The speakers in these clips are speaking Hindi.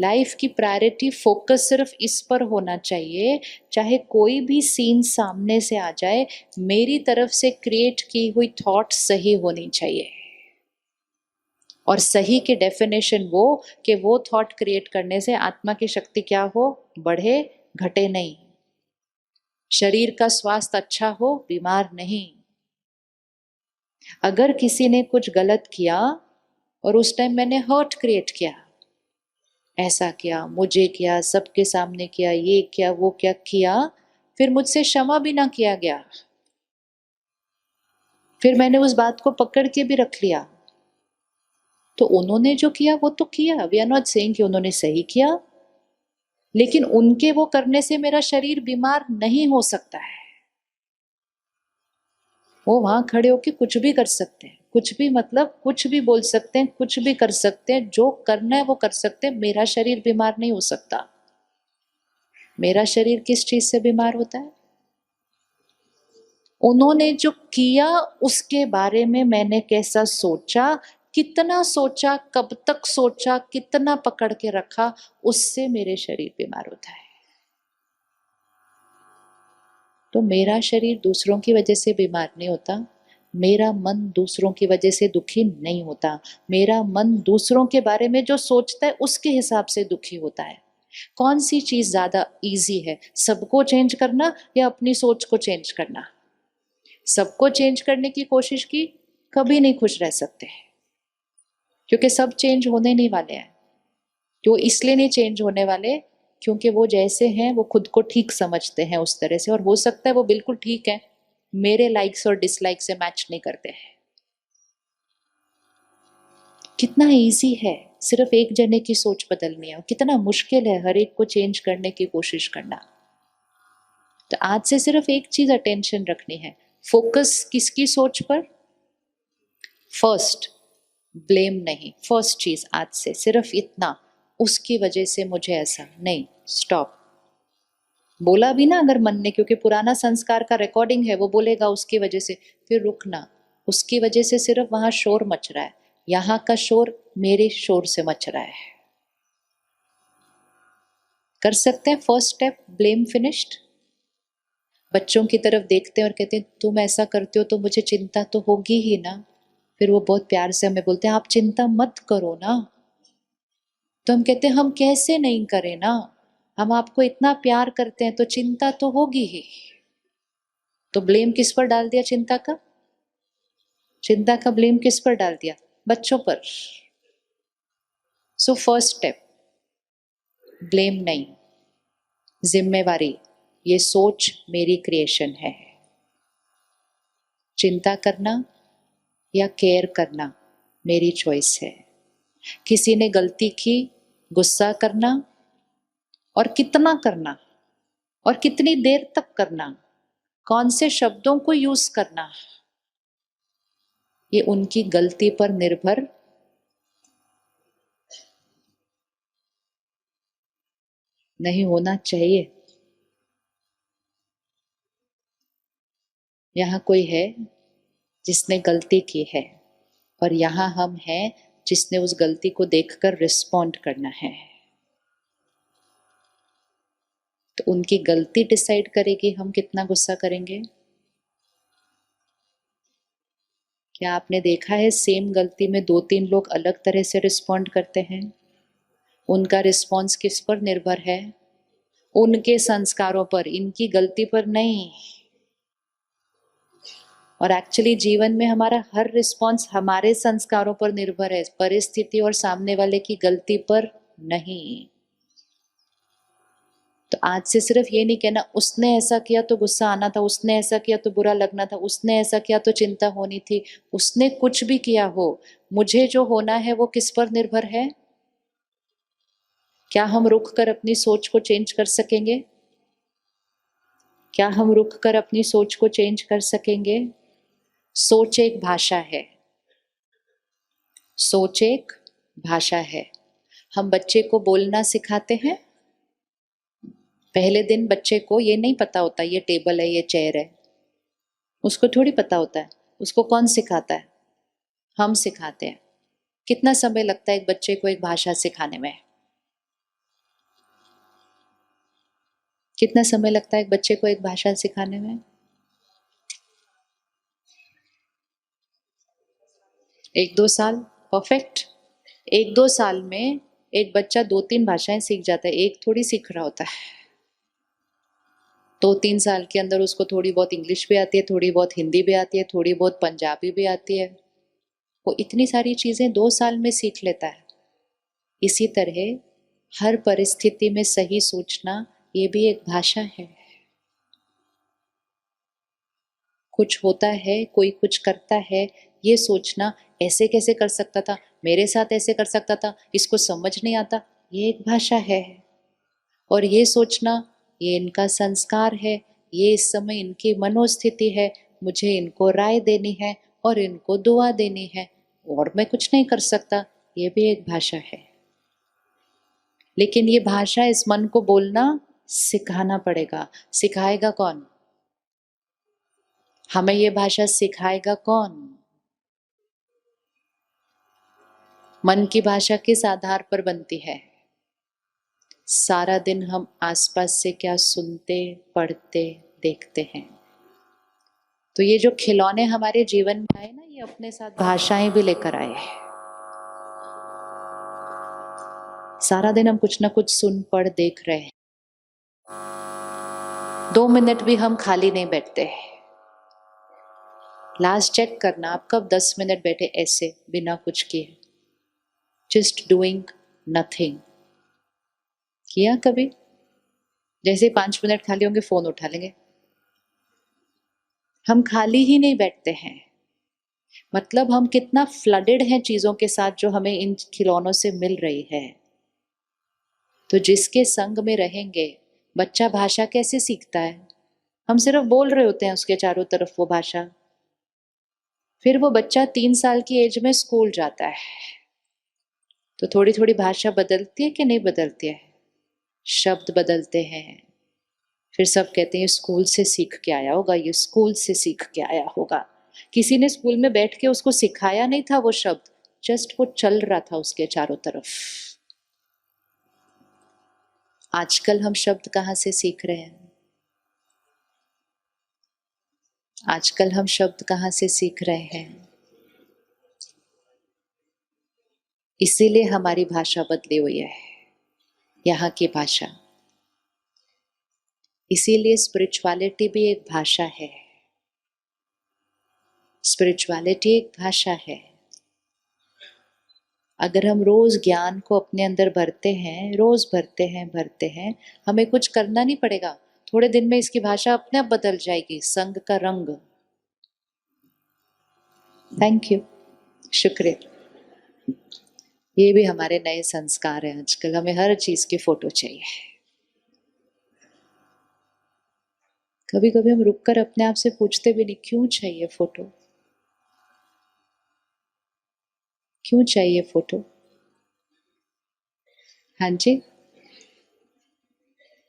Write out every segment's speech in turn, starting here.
लाइफ की प्रायोरिटी फोकस सिर्फ इस पर होना चाहिए, चाहे कोई भी सीन सामने से आ जाए, मेरी तरफ से क्रिएट की हुई थॉट सही होनी चाहिए। और सही की डेफिनेशन वो कि वो थॉट क्रिएट करने से आत्मा की शक्ति क्या हो, बढ़े, घटे नहीं। शरीर का स्वास्थ्य अच्छा हो, बीमार नहीं। अगर किसी ने कुछ गलत किया और उस टाइम मैंने हर्ट क्रिएट किया, ऐसा किया, मुझे किया, सबके सामने किया, ये किया, वो क्या किया, फिर मुझसे क्षमा भी ना किया गया, फिर मैंने उस बात को पकड़ के भी रख लिया, तो उन्होंने जो किया वो तो किया, वी आर नॉट सेइंग कि उन्होंने सही किया, लेकिन उनके वो करने से मेरा शरीर बीमार नहीं हो सकता है। वो वहां खड़े होके कुछ भी कर सकते हैं, कुछ भी मतलब कुछ भी बोल सकते हैं, कुछ भी कर सकते हैं, जो करना है वो कर सकते हैं, मेरा शरीर बीमार नहीं हो सकता। मेरा शरीर किस चीज से बीमार होता है? उन्होंने जो किया उसके बारे में मैंने कैसा सोचा, कितना सोचा, कब तक सोचा, कितना पकड़ के रखा, उससे मेरे शरीर बीमार होता है। तो मेरा शरीर दूसरों की वजह से बीमार नहीं होता, मेरा मन दूसरों की वजह से दुखी नहीं होता, मेरा मन दूसरों के बारे में जो सोचता है उसके हिसाब से दुखी होता है। कौन सी चीज ज्यादा इजी है, सबको चेंज करना या अपनी सोच को चेंज करना? सबको चेंज करने की कोशिश की, कभी नहीं खुश रह सकते, क्योंकि सब चेंज होने नहीं वाले हैं। तो इसलिए नहीं चेंज होने वाले क्योंकि वो जैसे हैं वो खुद को ठीक समझते हैं उस तरह से, और हो सकता है वो बिल्कुल ठीक है, मेरे लाइक्स और डिसलाइक से मैच नहीं करते हैं। कितना इजी है सिर्फ एक जने की सोच बदलनी है, कितना मुश्किल है हर एक को चेंज करने की कोशिश करना। तो आज से सिर्फ एक चीज अटेंशन रखनी है, फोकस किसकी सोच पर? फर्स्ट, ब्लेम नहीं। फर्स्ट चीज आज से सिर्फ इतना, उसकी वजह से मुझे ऐसा नहीं, स्टॉप। बोला भी ना अगर मन ने, क्योंकि पुराना संस्कार का रिकॉर्डिंग है, वो बोलेगा उसकी वजह से, फिर रुकना। उसकी वजह से सिर्फ वहां शोर मच रहा है, यहाँ का शोर मेरे शोर से मच रहा है। कर सकते हैं फर्स्ट स्टेप, ब्लेम फिनिश्ड। बच्चों की तरफ देखते हैं और कहते हैं तुम ऐसा करते हो तो मुझे चिंता तो होगी ही ना। फिर वो बहुत प्यार से हमें बोलते हैं आप चिंता मत करो ना। तो हम कहते हैं हम कैसे नहीं करें ना, हम आपको इतना प्यार करते हैं तो चिंता तो होगी ही। तो ब्लेम किस पर डाल दिया? चिंता का। चिंता का ब्लेम किस पर डाल दिया? बच्चों पर। सो फर्स्ट स्टेप, ब्लेम नहीं, जिम्मेवारी। ये सोच मेरी क्रिएशन है। चिंता करना या केयर करना मेरी चॉइस है। किसी ने गलती की, गुस्सा करना और कितना करना और कितनी देर तक करना, कौन से शब्दों को यूज करना, ये उनकी गलती पर निर्भर नहीं होना चाहिए। यहाँ कोई है जिसने गलती की है और यहाँ हम हैं जिसने उस गलती को देखकर रिस्पॉन्ड करना है। तो उनकी गलती डिसाइड करेगी हम कितना गुस्सा करेंगे। क्या आपने देखा है सेम गलती में दो तीन लोग अलग तरह से रिस्पॉन्ड करते हैं? उनका रिस्पॉन्स किस पर निर्भर है? उनके संस्कारों पर, इनकी गलती पर नहीं। और एक्चुअली जीवन में हमारा हर रिस्पॉन्स हमारे संस्कारों पर निर्भर है, परिस्थिति और सामने वाले की गलती पर नहीं। तो आज से सिर्फ ये नहीं कहना उसने ऐसा किया तो गुस्सा आना था, उसने ऐसा किया तो बुरा लगना था, उसने ऐसा किया तो चिंता होनी थी। उसने कुछ भी किया हो, मुझे जो होना है वो किस पर निर्भर है? क्या हम रुक कर अपनी सोच को चेंज कर सकेंगे? क्या हम रुक कर अपनी सोच को चेंज कर सकेंगे? सोच एक भाषा है, सोच एक भाषा है। हम बच्चे को बोलना सिखाते हैं, पहले दिन बच्चे को ये नहीं पता होता ये टेबल है, ये चेयर है, उसको थोड़ी पता होता है। उसको कौन सिखाता है? हम सिखाते हैं। कितना समय लगता है एक बच्चे को एक भाषा सिखाने में? कितना समय लगता है एक बच्चे को एक भाषा सिखाने में? 1-2 साल? परफेक्ट। 1-2 साल में एक बच्चा 2-3 भाषाएं सीख जाता है, एक थोड़ी सीख रहा होता है। 2-3 साल के अंदर उसको थोड़ी बहुत इंग्लिश भी आती है, थोड़ी बहुत हिंदी भी आती है, थोड़ी बहुत पंजाबी भी आती है। वो इतनी सारी चीजें 2 साल में सीख लेता है। इसी तरह हर परिस्थिति में सही सोचना ये भी एक भाषा है। कुछ होता है, कोई कुछ करता है, ये सोचना ऐसे कैसे कर सकता था, मेरे साथ ऐसे कर सकता था, इसको समझ नहीं आता, ये एक भाषा है। और ये सोचना ये इनका संस्कार है, ये इस समय इनकी मनोस्थिति है, मुझे इनको राय देनी है और इनको दुआ देनी है और मैं कुछ नहीं कर सकता, ये भी एक भाषा है। लेकिन ये भाषा इस मन को बोलना सिखाना पड़ेगा। सिखाएगा कौन? हमें ये भाषा सिखाएगा कौन? मन की भाषा किस आधार पर बनती है? सारा दिन हम आसपास से क्या सुनते, पढ़ते, देखते हैं। तो ये जो खिलौने हमारे जीवन में आए ना, ये अपने साथ भाषाएं भी लेकर आए हैं। सारा दिन हम कुछ ना कुछ सुन पढ़ देख रहे हैं। 2 मिनट भी हम खाली नहीं बैठते। लास्ट चेक करना, आप कब 10 मिनट बैठे ऐसे बिना कुछ किए, जस्ट डूइंग नथिंग? किया कभी? जैसे 5 मिनट खाली होंगे फोन उठा लेंगे। हम खाली ही नहीं बैठते हैं। मतलब हम कितना फ्लडेड हैं चीजों के साथ जो हमें इन खिलौनों से मिल रही है। तो जिसके संग में रहेंगे, बच्चा भाषा कैसे सीखता है? हम सिर्फ बोल रहे होते हैं उसके चारों तरफ वो भाषा। फिर वो बच्चा 3 साल की एज में स्कूल जाता है, तो थोड़ी थोड़ी भाषा बदलती है कि नहीं बदलती है? शब्द बदलते हैं। फिर सब कहते हैं ये स्कूल से सीख के आया होगा, ये स्कूल से सीख के आया होगा। किसी ने स्कूल में बैठ के उसको सिखाया नहीं था वो शब्द, जस्ट वो चल रहा था उसके चारों तरफ। आजकल हम शब्द कहाँ से सीख रहे हैं? आजकल हम शब्द कहाँ से सीख रहे हैं? इसीलिए हमारी भाषा बदली हुई है, यहाँ की भाषा। इसीलिए स्पिरिचुअलिटी भी एक भाषा है। स्पिरिचुअलिटी एक भाषा है। अगर हम रोज ज्ञान को अपने अंदर भरते हैं, रोज भरते हैं, हमें कुछ करना नहीं पड़ेगा। थोड़े दिन में इसकी भाषा अपने आप बदल जाएगी, संग का रंग। थैंक यू, शुक्रिया। ये भी हमारे नए संस्कार हैं। आजकल हमें हर चीज की फोटो चाहिए। कभी कभी हम रुककर अपने आप से पूछते भी नहीं, क्यों चाहिए फोटो? क्यों चाहिए फोटो? हाँ जी,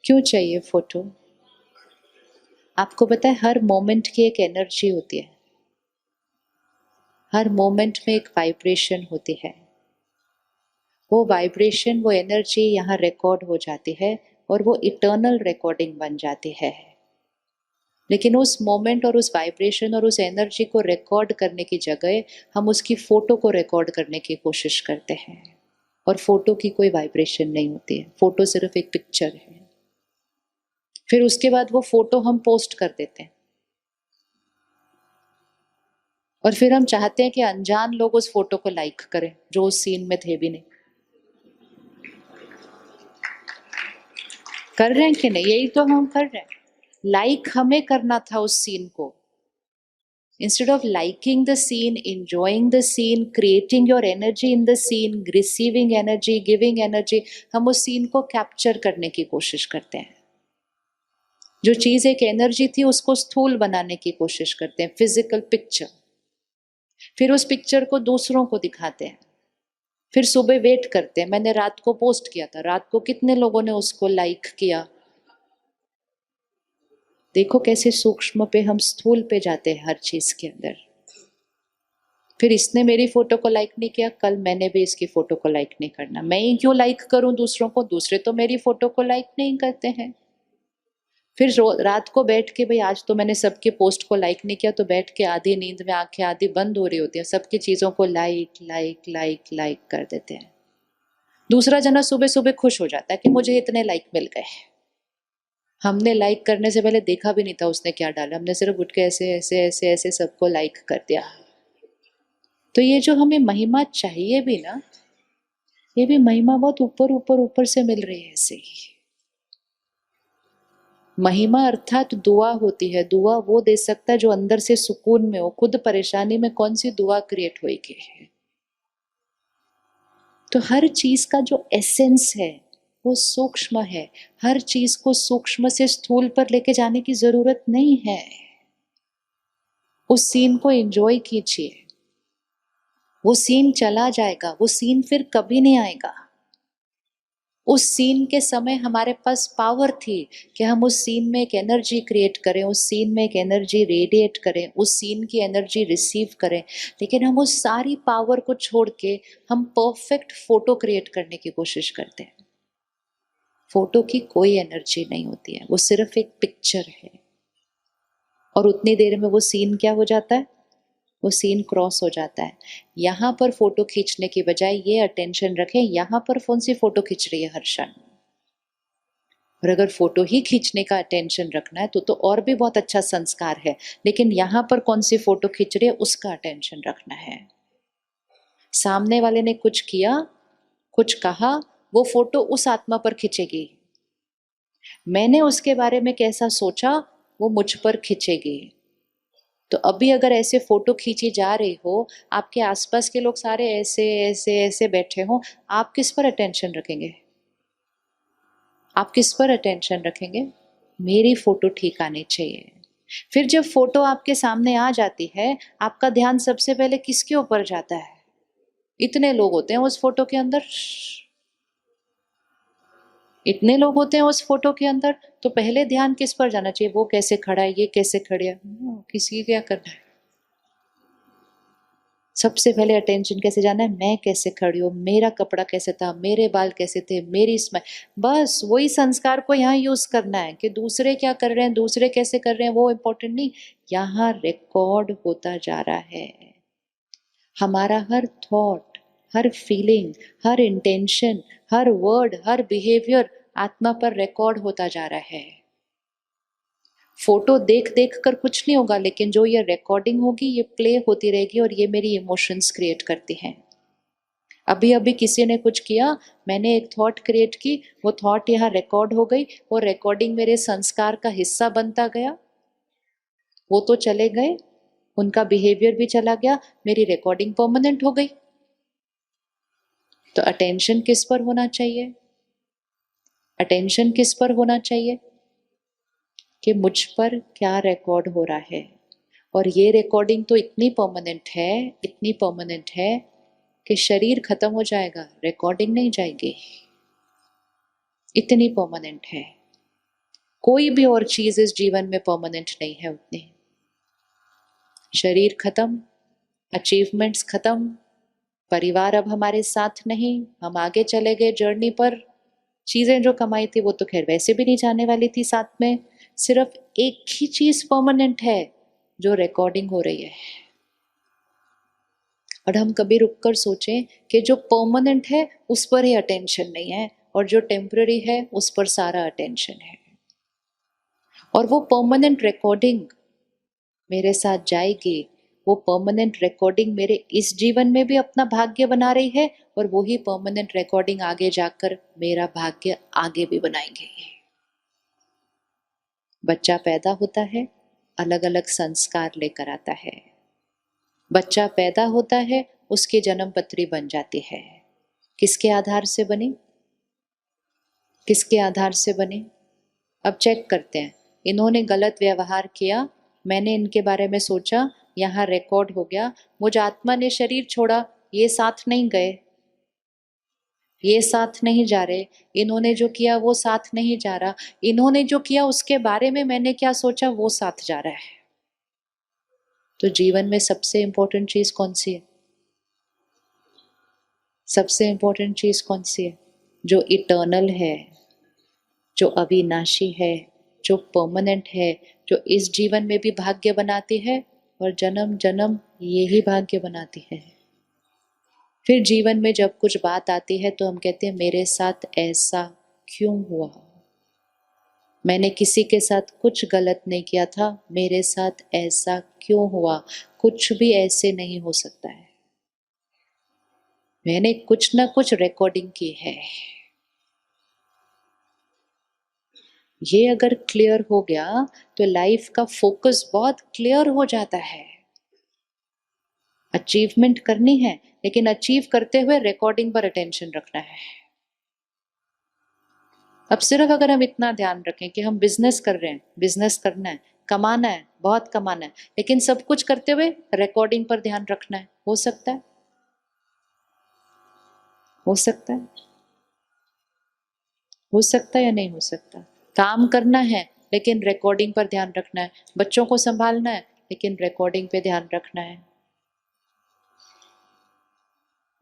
क्यों चाहिए फोटो? आपको पता है हर मोमेंट की एक एनर्जी होती है, हर मोमेंट में एक वाइब्रेशन होती है। वो वाइब्रेशन, वो एनर्जी यहाँ रिकॉर्ड हो जाती है और वो इटर्नल रिकॉर्डिंग बन जाती है। लेकिन उस मोमेंट और उस वाइब्रेशन और उस एनर्जी को रिकॉर्ड करने की जगह हम उसकी फोटो को रिकॉर्ड करने की कोशिश करते हैं। और फोटो की कोई वाइब्रेशन नहीं होती है, फोटो सिर्फ एक पिक्चर है। फिर उसके बाद वो फोटो हम पोस्ट कर देते हैं और फिर हम चाहते हैं कि अनजान लोग उस फोटो को लाइक करें जो उस सीन में थे भी नहीं। कर रहे हैं कि नहीं? यही तो हम कर रहे हैं। लाइक हमें करना था उस सीन को। Instead of liking the scene, enjoying the scene, creating your energy in the scene, receiving energy, giving energy, हम उस सीन को कैप्चर करने की कोशिश करते हैं। जो चीज एक एनर्जी थी उसको स्थूल बनाने की कोशिश करते हैं, फिजिकल पिक्चर। फिर उस पिक्चर को दूसरों को दिखाते हैं। फिर सुबह वेट करते हैं, मैंने रात को पोस्ट किया था, रात को कितने लोगों ने उसको लाइक किया। देखो कैसे सूक्ष्म पे हम स्थूल पे जाते हैं हर चीज के अंदर। फिर इसने मेरी फोटो को लाइक नहीं किया, कल मैंने भी इसकी फोटो को लाइक नहीं करना। मैं ही क्यों लाइक करूं दूसरों को? दूसरे तो मेरी फोटो को लाइक नहीं करते हैं। फिर रात को बैठ के भाई आज तो मैंने सबके पोस्ट को लाइक नहीं किया, तो बैठ के आधी नींद में आंखें आधी बंद हो रही होती है, सबकी चीजों को लाइक लाइक लाइक लाइक कर देते हैं। दूसरा जना सुबह सुबह खुश हो जाता है कि मुझे इतने लाइक मिल गए। हमने लाइक करने से पहले देखा भी नहीं था उसने क्या डाला, हमने सिर्फ उठ के ऐसे ऐसे ऐसे ऐसे सबको लाइक कर दिया। तो ये जो हमें महिमा चाहिए भी ना, ये भी महिमा बहुत ऊपर ऊपर ऊपर से मिल रही है ऐसे ही। महिमा अर्थात दुआ होती है। दुआ वो दे सकता है जो अंदर से सुकून में हो। खुद परेशानी में कौन सी दुआ क्रिएट होगी। तो हर चीज का जो एसेंस है वो सूक्ष्म है। हर चीज को सूक्ष्म से स्थूल पर लेके जाने की जरूरत नहीं है। उस सीन को एंजॉय कीजिए। वो सीन चला जाएगा, वो सीन फिर कभी नहीं आएगा। उस सीन के समय हमारे पास पावर थी कि हम उस सीन में एक एनर्जी क्रिएट करें, उस सीन में एक एनर्जी रेडिएट करें, उस सीन की एनर्जी रिसीव करें। लेकिन हम उस सारी पावर को छोड़ के हम परफेक्ट फोटो क्रिएट करने की कोशिश करते हैं। फोटो की कोई एनर्जी नहीं होती है, वो सिर्फ एक पिक्चर है। और उतनी देर में वो सीन क्या हो जाता है, वो सीन क्रॉस हो जाता है। यहाँ पर फोटो खींचने की बजाय ये अटेंशन रखें, यहाँ पर कौन सी फोटो खींच रही है हर क्षण। और अगर फोटो ही खींचने का अटेंशन रखना है तो और भी बहुत अच्छा संस्कार है। लेकिन यहाँ पर कौन सी फोटो खींच रही है उसका अटेंशन रखना है। सामने वाले ने कुछ किया, कुछ कहा, वो फोटो उस आत्मा पर खींचेगी। मैंने उसके बारे में कैसा सोचा वो मुझ पर खींचेगी। तो अभी अगर ऐसे फोटो खींची जा रही हो, आपके आसपास के लोग सारे ऐसे ऐसे ऐसे बैठे हो, आप किस पर अटेंशन रखेंगे? आप किस पर अटेंशन रखेंगे? मेरी फोटो ठीक आनी चाहिए। फिर जब फोटो आपके सामने आ जाती है, आपका ध्यान सबसे पहले किसके ऊपर जाता है? इतने लोग होते हैं उस फोटो के अंदर, इतने लोग होते हैं उस फोटो के अंदर, तो पहले ध्यान किस पर जाना चाहिए? वो कैसे खड़ा है, ये कैसे खड़े है, किसी क्या करना है। सबसे पहले अटेंशन कैसे जाना है? मैं कैसे खड़ी हूँ, मेरा कपड़ा कैसे था, मेरे बाल कैसे थे, मेरी स्माइल। बस वही संस्कार को यहाँ यूज करना है कि दूसरे क्या कर रहे हैं, दूसरे कैसे कर रहे हैं, वो इम्पोर्टेंट नहीं। यहाँ रिकॉर्ड होता जा रहा है। हमारा हर थॉट, हर फीलिंग, हर इंटेंशन, हर वर्ड, हर बिहेवियर आत्मा पर रिकॉर्ड होता जा रहा है। फोटो देख देख कर कुछ नहीं होगा, लेकिन जो ये रिकॉर्डिंग होगी ये प्ले होती रहेगी और ये मेरी इमोशंस क्रिएट करती हैं। अभी अभी किसी ने कुछ किया, मैंने एक थॉट क्रिएट की, वो थॉट यहाँ रिकॉर्ड हो गई, वो रिकॉर्डिंग मेरे संस्कार का हिस्सा बनता गया। वो तो चले गए, उनका बिहेवियर भी चला गया, मेरी रिकॉर्डिंग परमानेंट हो गई। तो अटेंशन किस पर होना चाहिए? अटेंशन किस पर होना चाहिए कि मुझ पर क्या रिकॉर्ड हो रहा है। और ये रिकॉर्डिंग तो इतनी परमानेंट है, इतनी परमानेंट है कि शरीर खत्म हो जाएगा, रिकॉर्डिंग नहीं जाएगी। इतनी परमानेंट है। कोई भी और चीज इस जीवन में परमानेंट नहीं है उतनी। शरीर खत्म, अचीवमेंट्स खत्म, परिवार अब हमारे साथ नहीं, हम आगे चले गए जर्नी पर। चीजें जो कमाई थी वो तो खैर वैसे भी नहीं जाने वाली थी साथ में। सिर्फ एक ही चीज परमानेंट है, जो रिकॉर्डिंग हो रही है। और हम कभी रुककर सोचें कि जो परमानेंट है उस पर ही अटेंशन नहीं है, और जो टेम्पररी है उस पर सारा अटेंशन है। और वो परमानेंट रिकॉर्डिंग मेरे साथ जाएगी। वो परमानेंट रिकॉर्डिंग मेरे इस जीवन में भी अपना भाग्य बना रही है, और वही परमानेंट रिकॉर्डिंग आगे जाकर मेरा भाग्य आगे भी बनाएंगे। बच्चा पैदा होता है, अलग अलग संस्कार लेकर आता है। बच्चा पैदा होता है, उसकी जन्म पत्री बन जाती है। किसके आधार से बनी? किसके आधार से बनी? अब चेक करते हैं। इन्होंने गलत व्यवहार किया, मैंने इनके बारे में सोचा, यहाँ रिकॉर्ड हो गया। मुझ आत्मा ने शरीर छोड़ा, ये साथ नहीं गए, ये साथ नहीं जा रहे। इन्होंने जो किया वो साथ नहीं जा रहा। इन्होंने जो किया उसके बारे में मैंने क्या सोचा वो साथ जा रहा है। तो जीवन में सबसे इंपॉर्टेंट चीज कौन सी है? सबसे इंपॉर्टेंट चीज कौन सी है? जो इटर्नल है, जो अविनाशी है, जो परमानेंट है, जो इस जीवन में भी भाग्य बनाती है और जन्म जन्म यही भाग्य बनाती है। फिर जीवन में जब कुछ बात आती है तो हम कहते हैं मेरे साथ ऐसा क्यों हुआ, मैंने किसी के साथ कुछ गलत नहीं किया था, मेरे साथ ऐसा क्यों हुआ। कुछ भी ऐसे नहीं हो सकता है, मैंने कुछ ना कुछ रिकॉर्डिंग की है। ये अगर क्लियर हो गया तो लाइफ का फोकस बहुत क्लियर हो जाता है। अचीवमेंट करनी है, लेकिन अचीव करते हुए रिकॉर्डिंग पर अटेंशन रखना है। अब सिर्फ अगर हम इतना ध्यान रखें कि हम बिजनेस कर रहे हैं, बिजनेस करना है, कमाना है, बहुत कमाना है, लेकिन सब कुछ करते हुए रिकॉर्डिंग पर ध्यान रखना है, हो सकता है? हो सकता है? हो सकता है या नहीं हो सकता? काम करना है लेकिन रिकॉर्डिंग पर ध्यान रखना है, बच्चों को संभालना है लेकिन रिकॉर्डिंग पे ध्यान रखना है,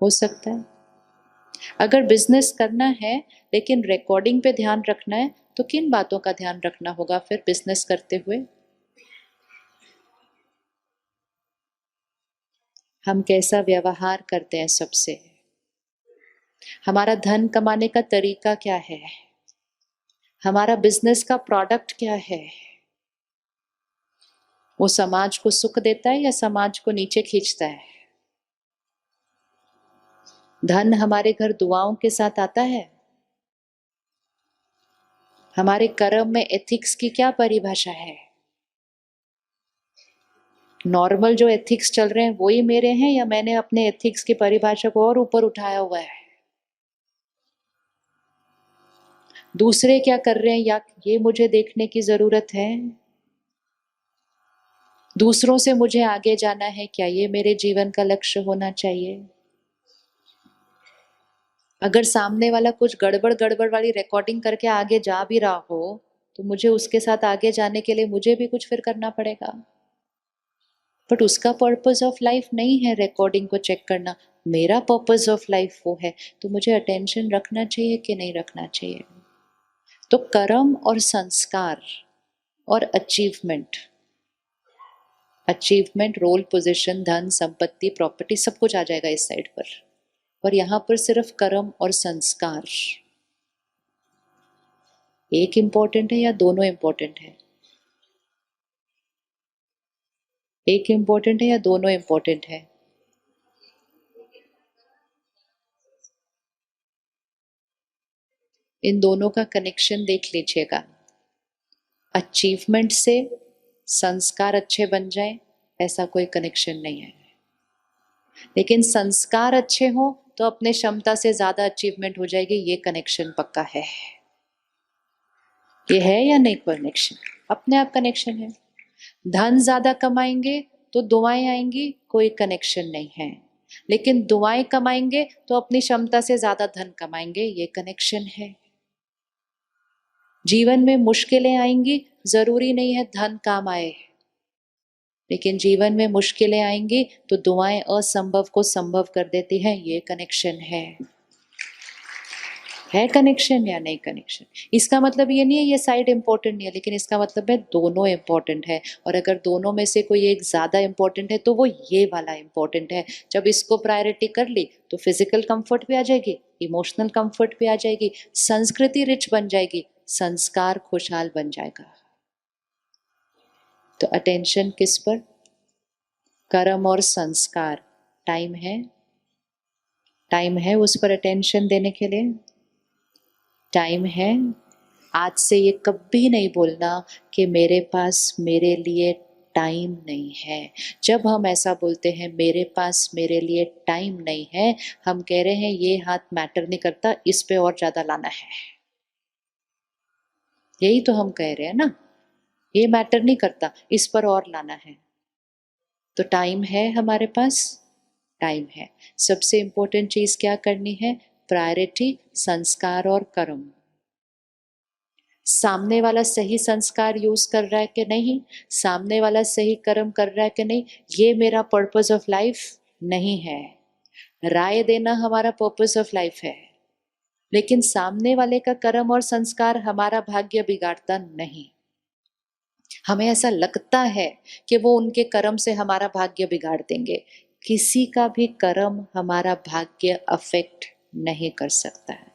हो सकता है? अगर बिजनेस करना है लेकिन रिकॉर्डिंग पे ध्यान रखना है तो किन बातों का ध्यान रखना होगा फिर बिजनेस करते हुए? हम कैसा व्यवहार करते हैं सबसे, हमारा धन कमाने का तरीका क्या है, हमारा बिजनेस का प्रोडक्ट क्या है, वो समाज को सुख देता है या समाज को नीचे खींचता है? धन हमारे घर दुआओं के साथ आता है? हमारे कर्म में एथिक्स की क्या परिभाषा है? नॉर्मल जो एथिक्स चल रहे हैं वही मेरे हैं या मैंने अपने एथिक्स की परिभाषा को और ऊपर उठाया हुआ है? दूसरे क्या कर रहे हैं या ये मुझे देखने की जरूरत है? दूसरों से मुझे आगे जाना है, क्या ये मेरे जीवन का लक्ष्य होना चाहिए? अगर सामने वाला कुछ गड़बड़ गड़बड़ वाली रिकॉर्डिंग करके आगे जा भी रहा हो तो मुझे उसके साथ आगे जाने के लिए मुझे भी कुछ फिर करना पड़ेगा। बट उसका पर्पस ऑफ लाइफ नहीं है रिकॉर्डिंग को चेक करना, मेरा पर्पस ऑफ लाइफ वो है, तो मुझे अटेंशन रखना चाहिए कि नहीं रखना चाहिए? तो कर्म और संस्कार और अचीवमेंट, अचीवमेंट रोल पोजीशन धन संपत्ति प्रॉपर्टी सब कुछ आ जाएगा इस साइड पर, और यहां पर सिर्फ कर्म और संस्कार एक इंपॉर्टेंट है या दोनों इंपॉर्टेंट है? एक इंपॉर्टेंट है या दोनों इंपॉर्टेंट है? इन दोनों का कनेक्शन देख लीजिएगा। अचीवमेंट से संस्कार अच्छे बन जाए ऐसा कोई कनेक्शन नहीं है, लेकिन संस्कार अच्छे हो तो अपने क्षमता से ज्यादा अचीवमेंट हो जाएगी, ये कनेक्शन पक्का है। ये है या नहीं कनेक्शन? अपने आप कनेक्शन है। धन ज्यादा कमाएंगे तो दुआएं आएंगी, कोई कनेक्शन नहीं है, लेकिन दुआएं कमाएंगे तो अपनी क्षमता से ज्यादा धन कमाएंगे, ये कनेक्शन है। जीवन में मुश्किलें आएंगी, जरूरी नहीं है धन काम आए, लेकिन जीवन में मुश्किलें आएंगी तो दुआएं असंभव को संभव कर देती हैं, ये कनेक्शन है कनेक्शन या नहीं कनेक्शन? इसका मतलब ये नहीं है ये साइड इंपॉर्टेंट नहीं है, लेकिन इसका मतलब है दोनों इंपॉर्टेंट है, और अगर दोनों में से कोई एक ज्यादा इंपॉर्टेंट है तो वो ये वाला इंपॉर्टेंट है। जब इसको प्रायोरिटी कर ली तो फिजिकल कंफर्ट भी आ जाएगी, इमोशनल कंफर्ट भी आ जाएगी, संस्कृति रिच बन जाएगी, संस्कार खुशहाल बन जाएगा। तो अटेंशन किस पर? कर्म और संस्कार। टाइम है, टाइम है उस पर अटेंशन देने के लिए, टाइम है। आज से ये कभी नहीं बोलना कि मेरे पास मेरे लिए टाइम नहीं है। जब हम ऐसा बोलते हैं मेरे पास मेरे लिए टाइम नहीं है, हम कह रहे हैं ये हाथ मैटर नहीं करता, इस पे और ज्यादा लाना है। यही तो हम कह रहे हैं ना, ये मैटर नहीं करता, इस पर और लाना है। तो टाइम है हमारे पास, टाइम है। सबसे इंपॉर्टेंट चीज क्या करनी है? प्रायोरिटी संस्कार और कर्म। सामने वाला सही संस्कार यूज कर रहा है कि नहीं, सामने वाला सही कर्म कर रहा है कि नहीं, ये मेरा पर्पस ऑफ लाइफ नहीं है। राय देना हमारा पर्पस ऑफ लाइफ है, लेकिन सामने वाले का कर्म और संस्कार हमारा भाग्य बिगाड़ता नहीं। हमें ऐसा लगता है कि वो उनके कर्म से हमारा भाग्य बिगाड़ देंगे। किसी का भी कर्म हमारा भाग्य अफेक्ट नहीं कर सकता है।